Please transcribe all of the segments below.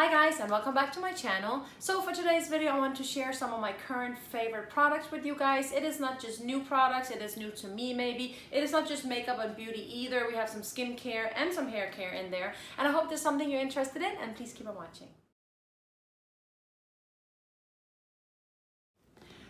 Hi guys, and welcome back to my channel. So for today's video I want to share some of my current favorite products with you guys. It is not just new products, it is new to me maybe. It is not just makeup and beauty either. We have some skincare and some hair care in there. And I hope there's something you're interested in, and please keep on watching.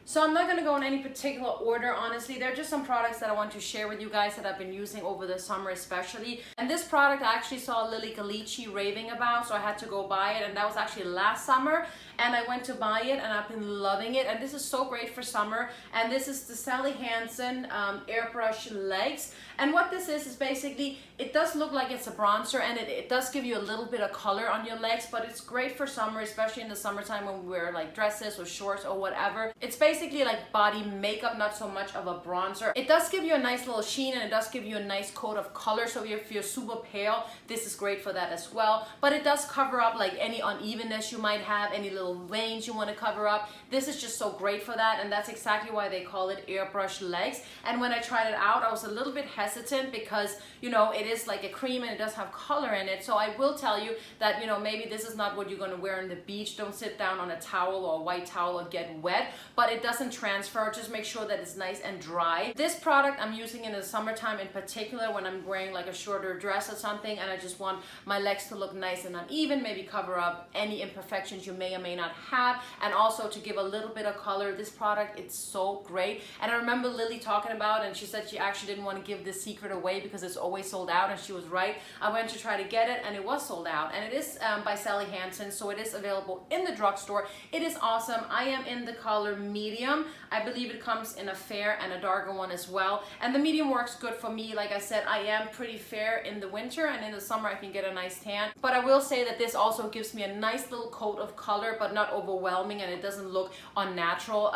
So I'm not going to go in any particular order, honestly. There are just some products that I want to share with you guys that I've been using over the summer especially. And this product I actually saw LUXIE raving about, so I had to go buy it. And that was actually last summer. And I went to buy it and I've been loving it. And this is so great for summer. And this is the HANSEN Airbrush Legs. And what this is basically, it does look like it's a bronzer and it does give you a little bit of color on your legs, but it's great for summer, especially in the summertime when we wear like dresses or shorts or whatever. It's basically like body makeup, not so much of a bronzer. It does give you a nice little sheen and it does give you a nice coat of color. So if you're super pale, this is great for that as well. But it does cover up like any unevenness you might have, any little veins you want to cover up. This is just so great for that, and that's exactly why they call it Airbrush Legs. And when I tried it out, I was a little bit hesitant because, you know, it is like a cream and it does have color in it. So I will tell you that, you know, maybe this is not what you're going to wear on the beach. Don't sit down on a towel or a white towel or get wet, but it doesn't transfer. Just make sure that it's nice and dry. This product I'm using in the summertime in particular when I'm wearing like a shorter dress or something and I just want my legs to look nice and uneven, maybe cover up any imperfections you may or may not have, and also to give a little bit of color. This product, it's so great. And I remember Lily talking about, and she said she actually didn't want to give this secret away because it's always sold out, and she was right. I went to try to get it and it was sold out, and it is by Sally Hansen, so it is available in the drugstore. It is awesome. I am in the color medium. I believe it comes in a fair and a darker one as well, and the medium works good for me. Like I said, I am pretty fair in the winter, and in the summer I can get a nice tan, but I will say that this also gives me a nice little coat of color, but not overwhelming, and it doesn't look unnatural.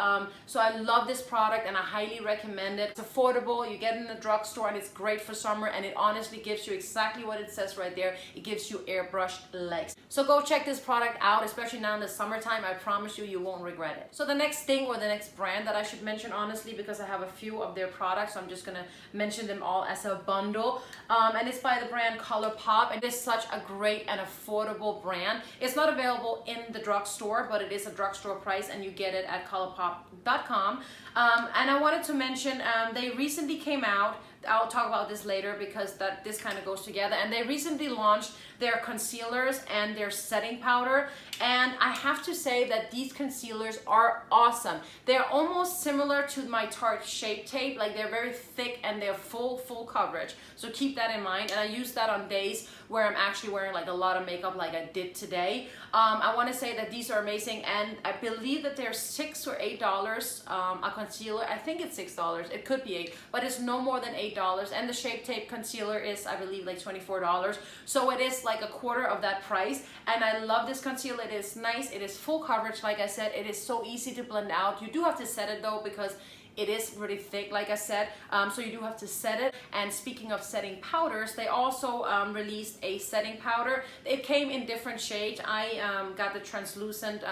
So I love this product and I highly recommend it. It's affordable, you get it in the drugstore, and it's great for summer, and it honestly gives you exactly what it says right there. It gives you airbrushed legs. So go check this product out, especially now in the summertime. I promise you, you won't regret it. So the next thing, or the next brand that I should mention, honestly, because I have a few of their products, so I'm just gonna mention them all as a bundle, and it's by the brand COLOURPOP, and it's such a great and affordable brand. It's not available in the drugstore, but it is a drugstore price, and you get it at COLOURPOP.com. And I wanted to mention, they recently came out. I'll talk about this later because this kind of goes together, and they recently launched their concealers and their setting powder, and I have to say that these concealers are awesome. They're almost similar to my Tarte Shape Tape, like they're very thick and they're full coverage, so keep that in mind. And I use that on days where I'm actually wearing like a lot of makeup like I did today. I want to say that these are amazing, and I believe that they're $6 or $8 a concealer. I think it's $6, it could be $8, but it's no more than $8. And the Shape Tape concealer is, I believe, like $24, so it is like a quarter of that price. And I love this concealer. It is nice, it is full coverage, like I said. It is so easy to blend out. You do have to set it though, because it is really thick, like I said, so you do have to set it. And speaking of setting powders, they also released a setting powder. It came in different shades. I got the translucent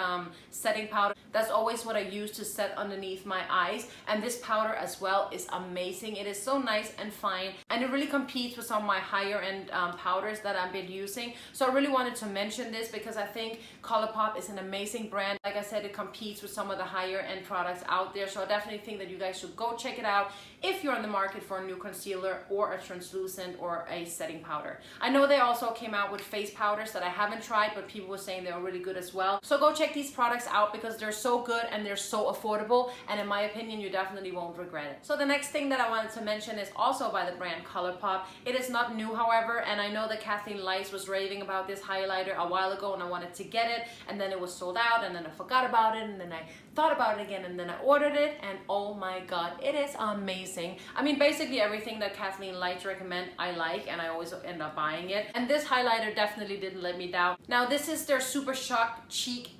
setting powder. That's always what I use to set underneath my eyes, and this powder as well is amazing. It is so nice and fine, and it really competes with some of my higher end powders that I've been using. So I really wanted to mention this because I think COLOURPOP is an amazing brand. Like I said, it competes with some of the higher end products out there, so I definitely think that you guys should go check it out if you're in the market for a new concealer or a translucent or a setting powder. I know they also came out with face powders that I haven't tried, but people were saying they were really good as well. So go check these products out because they're so good and they're so affordable, and in my opinion, you definitely won't regret it. So the next thing that I wanted to mention is also by the brand COLOURPOP. It is not new, however, and I know that Kathleen Lice was raving about this highlighter a while ago, and I wanted to get it, and then it was sold out, and then I forgot about it, and then I thought about it again, and then I ordered it, and oh my god, it is amazing. I mean, basically everything that Kathleen Lice recommend I like, and I always end up buying it, and this highlighter definitely didn't let me down. Now this is their Super Shock Cheek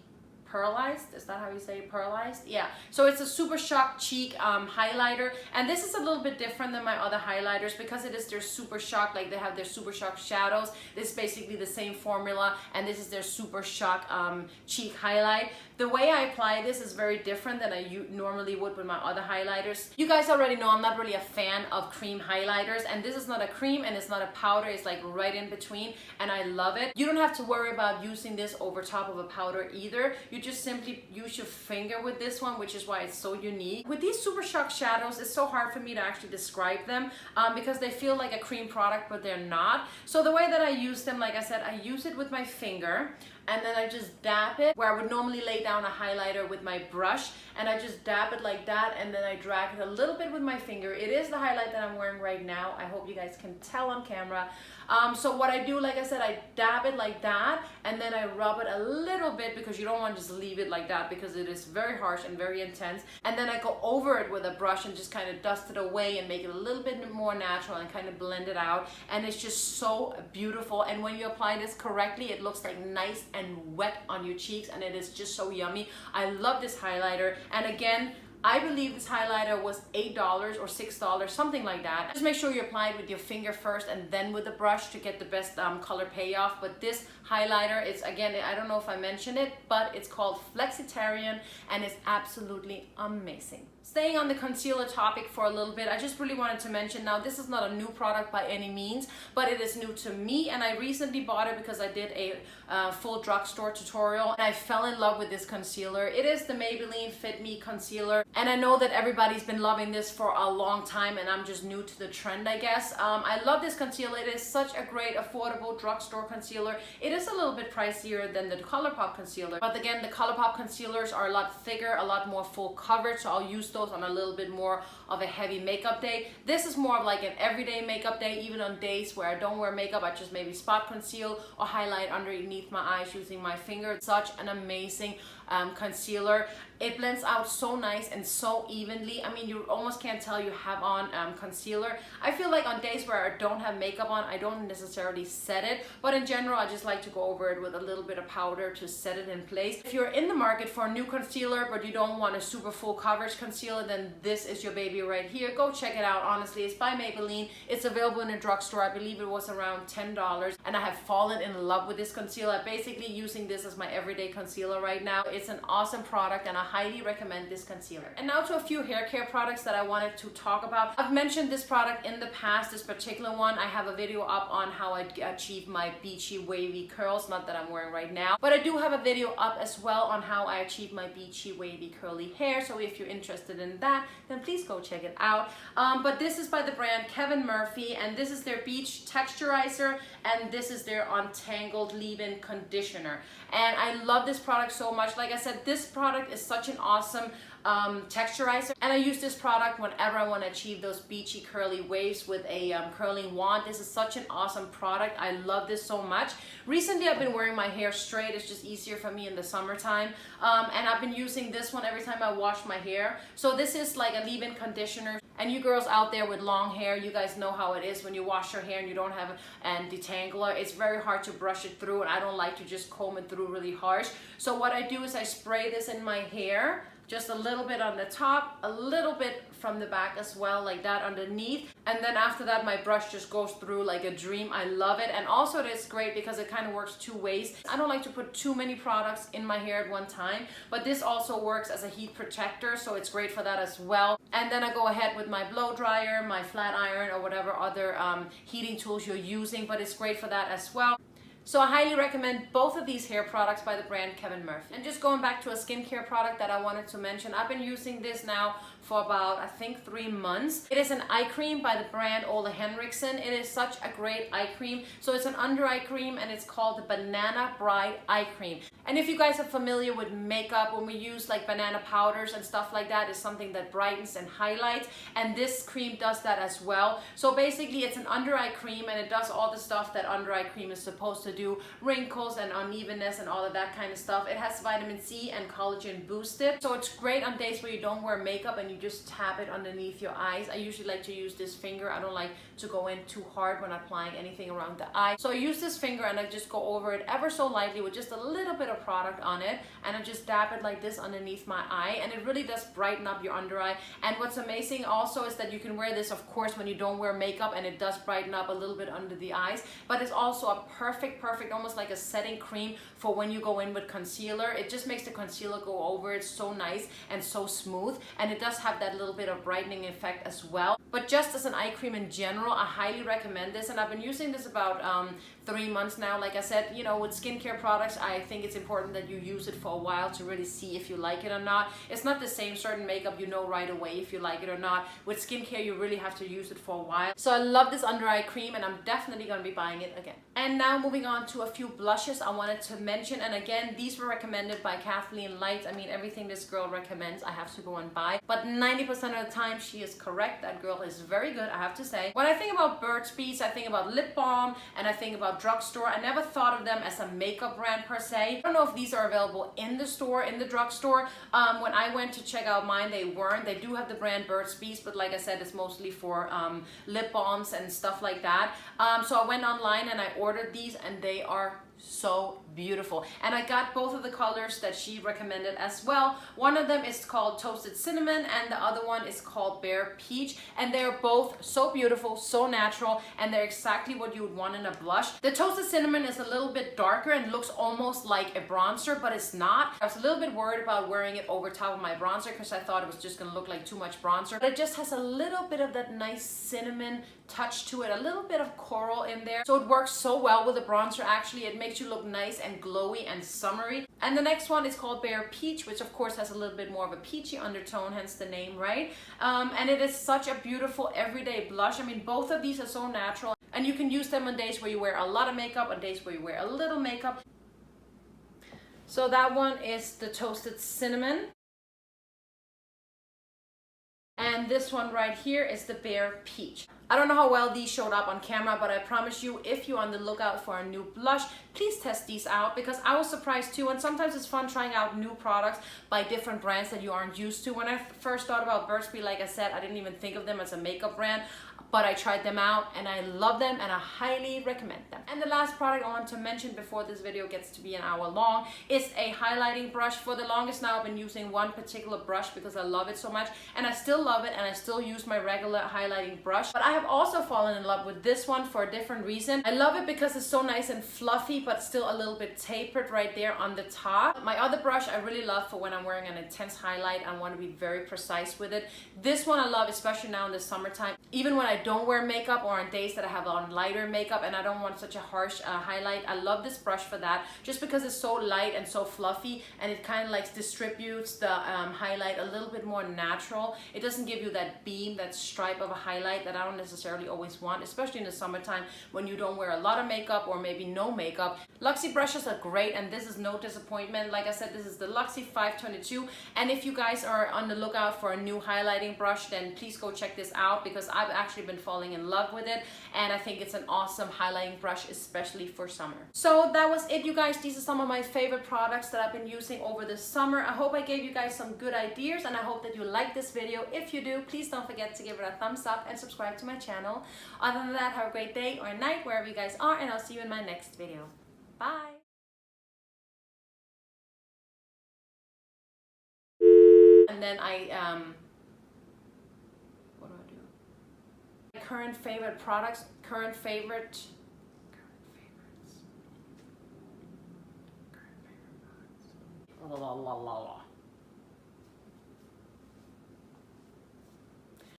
Pearlized. Is that how you say it? Pearlized? Yeah. So it's a Super Shock Cheek highlighter, and this is a little bit different than my other highlighters because it is their Super Shock, like they have their Super Shock shadows. This is basically the same formula, and this is their Super Shock cheek highlight. The way I apply this is very different than I normally would with my other highlighters. You guys already know I'm not really a fan of cream highlighters, and this is not a cream and it's not a powder. It's like right in between, and I love it. You don't have to worry about using this over top of a powder either. You just simply use your finger with this one, which is why it's so unique. With these Super Shock shadows, it's so hard for me to actually describe them because they feel like a cream product, but they're not. So the way that I use them, like I said, I use it with my finger, and then I just dab it where I would normally lay down a highlighter with my brush, and I just dab it like that, and then I drag it a little bit with my finger. It is the highlight that I'm wearing right now. I hope you guys can tell on camera. So what I do, like I said, I dab it like that, and then I rub it a little bit because you don't want to just leave it like that because it is very harsh and very intense. And then I go over it with a brush and just kind of dust it away and make it a little bit more natural and kind of blend it out. And it's just so beautiful. And when you apply this correctly, it looks like nice and wet on your cheeks, and it is just so yummy. I love this highlighter. And again, I believe this highlighter was $8 or $6, something like that. Just make sure you apply it with your finger first and then with the brush to get the best color payoff. But this highlighter, it's, again, I don't know if I mentioned it, but it's called Flexitarian, and it's absolutely amazing. Staying on the concealer topic for a little bit, I just really wanted to mention, now this is not a new product by any means, but it is new to me, and I recently bought it because I did a full drugstore tutorial, and I fell in love with this concealer. It is the Maybelline Fit Me Concealer, and I know that everybody's been loving this for a long time, and I'm just new to the trend, I guess. I love this concealer. It is such a great, affordable drugstore concealer. It is a little bit pricier than the ColourPop concealer, but again, the ColourPop concealers are a lot thicker, a lot more full coverage, so I'll use those on a little bit more of a heavy makeup day. This is more of like an everyday makeup day, even on days where I don't wear makeup. I just maybe spot conceal or highlight underneath my eyes using my finger. It's such an amazing concealer. It blends out so nice and so evenly. I mean, you almost can't tell you have on concealer. I feel like on days where I don't have makeup on, I don't necessarily set it, but in general, I just like to go over it with a little bit of powder to set it in place. If you're in the market for a new concealer, but you don't want a super full coverage concealer, then this is your baby right here. Go check it out. Honestly, it's by Maybelline. It's available in a drugstore. I believe it was around $10, and I have fallen in love with this concealer. I'm basically using this as my everyday concealer right now. It's an awesome product, and I highly recommend this concealer. And now to a few hair care products that I wanted to talk about. I've mentioned this product in the past, this particular one. I have a video up on how I achieve my beachy wavy curls, not that I'm wearing right now, but I do have a video up as well on how I achieve my beachy wavy curly hair. So if you're interested in that, then please go check it out. But this is by the brand Kevin Murphy, and this is their Beach Texturizer, and this is their Untangled Leave-In Conditioner. And I love this product so much. Like I said, this product is such an awesome texturizer, and I use this product whenever I want to achieve those beachy curly waves with a curling wand. This is such an awesome product. I love this so much. Recently I've been wearing my hair straight. It's just easier for me in the summertime, and I've been using this one every time I wash my hair. So this is like a leave-in conditioner, and you girls out there with long hair, you guys know how it is when you wash your hair and you don't have a detangler. It's very hard to brush it through, and I don't like to just comb it through really harsh. So what I do is I spray this in my hair, just a little bit on the top, a little bit from the back as well, like that underneath. And then after that, my brush just goes through like a dream. I love it. And also it is great because it kind of works two ways. I don't like to put too many products in my hair at one time, but this also works as a heat protector, so it's great for that as well. And then I go ahead with my blow dryer, my flat iron, or whatever other heating tools you're using, but it's great for that as well. So I highly recommend both of these hair products by the brand Kevin Murphy. And just going back to a skincare product that I wanted to mention, I've been using this now for about, I think, 3 months. It is an eye cream by the brand HENRIKSEN. It is such a great eye cream. So it's an under eye cream, and it's called the Banana Bride Eye Cream. And if you guys are familiar with makeup, when we use like banana powders and stuff like that, it's something that brightens and highlights, and this cream does that as well. So basically it's an under eye cream, and it does all the stuff that under eye cream is supposed to do wrinkles and unevenness and all of that kind of stuff. It has vitamin C and collagen boosted, so it's great on days where you don't wear makeup and you just tap it underneath your eyes. I usually like to use this finger. I don't like to go in too hard when applying anything around the eye. So I use this finger and I just go over it ever so lightly with just a little bit of product on it, and I just dab it like this underneath my eye, and it really does brighten up your under eye. And what's amazing also is that you can wear this, of course, when you don't wear makeup, and it does brighten up a little bit under the eyes, but it's also a perfect, almost like a setting cream for when you go in with concealer. It just makes the concealer go over it so nice and so smooth, and it does have that little bit of brightening effect as well. But just as an eye cream in general, I highly recommend this, and I've been using this about 3 months now. Like I said, you know, with skincare products, I think it's important that you use it for a while to really see if you like it or not. It's not the same. Certain makeup, you know right away if you like it or not. With skincare, you really have to use it for a while. So I love this under eye cream, and I'm definitely going to be buying it again. And now moving on to a few blushes I wanted to mention, and again, these were recommended by Kathleen Light. I mean, everything this girl recommends, I have to go and buy, but 90% of the time she is correct. That girl is very good, I have to say. When I think about BURTS, I think about lip balm, and I think about drugstore. I never thought of them as a makeup brand per se. I don't know if these are available in the store, in the drugstore. When I went to check out mine, they weren't. They do have the brand BURTS, but like I said, it's mostly for lip balms and stuff like that. So I went online and I ordered these, and they are so beautiful, and I got both of the colors that she recommended as well. One of them is called Toasted Cinnamon, and the other one is called Bare Peach, and they're both so beautiful, so natural, and they're exactly what you would want in a blush. The Toasted Cinnamon is a little bit darker and looks almost like a bronzer, but it's not. I was a little bit worried about wearing it over top of my bronzer because I thought it was just gonna look like too much bronzer, but it just has a little bit of that nice cinnamon touch to it, a little bit of coral in there, so it works so well with the bronzer. Actually, it makes you look nice and glowy and summery. And the next one is called Bare Peach, which of course has a little bit more of a peachy undertone, hence the name, right? And it is such a beautiful everyday blush. I mean, both of these are so natural, and you can use them on days where you wear a lot of makeup, on days where you wear a little makeup. So that one is the Toasted Cinnamon. And this one right here is the Bare Peach. I don't know how well these showed up on camera, but I promise you, if you're on the lookout for a new blush, please test these out, because I was surprised too, and sometimes it's fun trying out new products by different brands that you aren't used to. When I first thought about BURTS, like I said, I didn't even think of them as a makeup brand, but I tried them out and I love them, and I highly recommend them. And the last product I want to mention before this video gets to be an hour long is a highlighting brush. For the longest now, I've been using one particular brush because I love it so much, and I still love it, and I still use my regular highlighting brush. But I have also fallen in love with this one for a different reason. I love it because it's so nice and fluffy, but still a little bit tapered right there on the top. My other brush I really love for when I'm wearing an intense highlight. I want to be very precise with it. This one I love, especially now in the summertime. Even when I don't wear makeup, or on days that I have on lighter makeup and I don't want such a harsh highlight, I love this brush for that, just because it's so light and so fluffy, and it kind of like distributes the highlight a little bit more natural. It doesn't give you that beam, that stripe of a highlight that I don't necessarily always want, especially in the summertime when you don't wear a lot of makeup or maybe no makeup. LUXIE brushes are great, and this is no disappointment. Like I said, this is the LUXIE 522, and if you guys are on the lookout for a new highlighting brush, then please go check this out, because I've actually been falling in love with it, and I think it's an awesome highlighting brush, especially for summer. So that was it, you guys. These are some of my favorite products that I've been using over the summer. I hope I gave you guys some good ideas, and I hope that you like this video. If you do, please don't forget to give it a thumbs up and subscribe to my channel. Other than that, have a great day or night wherever you guys are, and I'll see you in my next video. Bye! And then what do I do? Current favorite products, current favorites. La la la la la.